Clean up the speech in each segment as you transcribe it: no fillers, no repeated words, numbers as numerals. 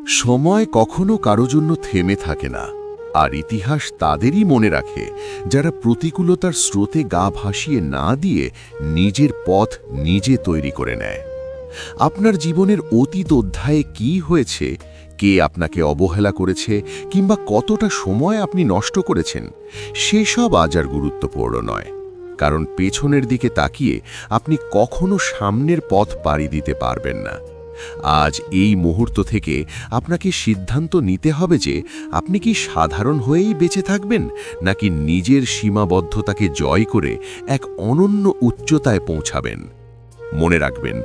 সময় কখনো কারো জন্য থেমে থাকে না, আর ইতিহাস তাদেরই মনে রাখে যারা প্রতিকূলতার স্রোতে গা ভাসিয়ে না দিয়ে নিজের পথ নিজে তৈরি করে নেয়। আপনার জীবনের অতীত অধ্যায়ে কি হয়েছে, কে আপনাকে অবহেলা করেছে, কিংবা কতটা সময় আপনি নষ্ট করেছেন, সেসব আজ আর গুরুত্বপূর্ণ নয়। কারণ পেছনের দিকে তাকিয়ে আপনি কখনো সামনের পথ পাড়ি দিতে পারবেন না। আজ এই মুহূর্ত থেকে আপনাকে সিদ্ধান্ত নিতে হবে যে আপনি কি সাধারণ হয়েই বেঁচে থাকবেন, নাকি নিজের সীমাবদ্ধতাকে জয় করে এক অনন্য উচ্চতায় পৌঁছাবেন। মনে রাখবেন,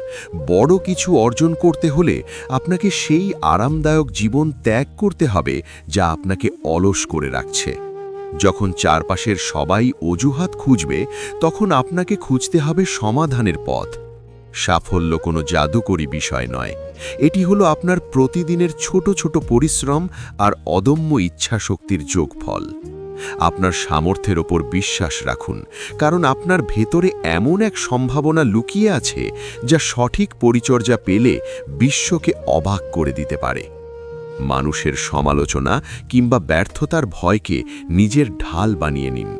বড় কিছু অর্জন করতে হলে আপনাকে সেই আরামদায়ক জীবন ত্যাগ করতে হবে যা আপনাকে অলস করে রাখছে। যখন চারপাশের সবাই অজুহাত খুঁজবে, তখন আপনাকে খুঁজতে হবে সমাধানের পথ। সাফল্য কোনো জাদুকরী বিষয় নয়, এটি হলো আপনার প্রতিদিনের ছোট ছোট পরিশ্রম আর অদম্য ইচ্ছাশক্তির যোগফল। আপনার সামর্থ্যের ওপর বিশ্বাস রাখুন, কারণ আপনার ভেতরে এমন এক সম্ভাবনা লুকিয়ে আছে যা সঠিক পরিচর্যা পেলে বিশ্বকে অবাক করে দিতে পারে। মানুষের সমালোচনা কিংবা ব্যর্থতার ভয়কে নিজের ঢাল বানিয়ে নিন।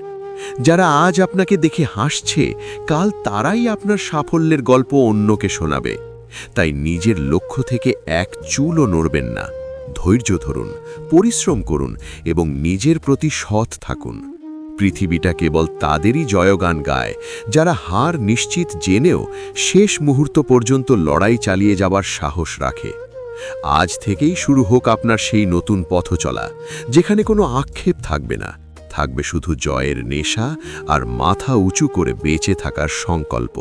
যারা আজ আপনাকে দেখে হাসছে, কাল তারাই আপনার সাফল্যের গল্প অন্যকে শোনাবে। তাই নিজের লক্ষ্য থেকে এক চুলও নড়বেন না। ধৈর্য ধরুন, পরিশ্রম করুন এবং নিজের প্রতি সৎ থাকুন। পৃথিবীটা কেবল তাদেরই জয়গান গায় যারা হার নিশ্চিত জেনেও শেষ মুহূর্ত পর্যন্ত লড়াই চালিয়ে যাবার সাহস রাখে। আজ থেকেই শুরু হোক আপনার সেই নতুন পথ চলা, যেখানে কোনো আক্ষেপ থাকবে না, থাকবে শুধু জয়ের নেশা আর মাথা উঁচু করে বেঁচে থাকার সংকল্প।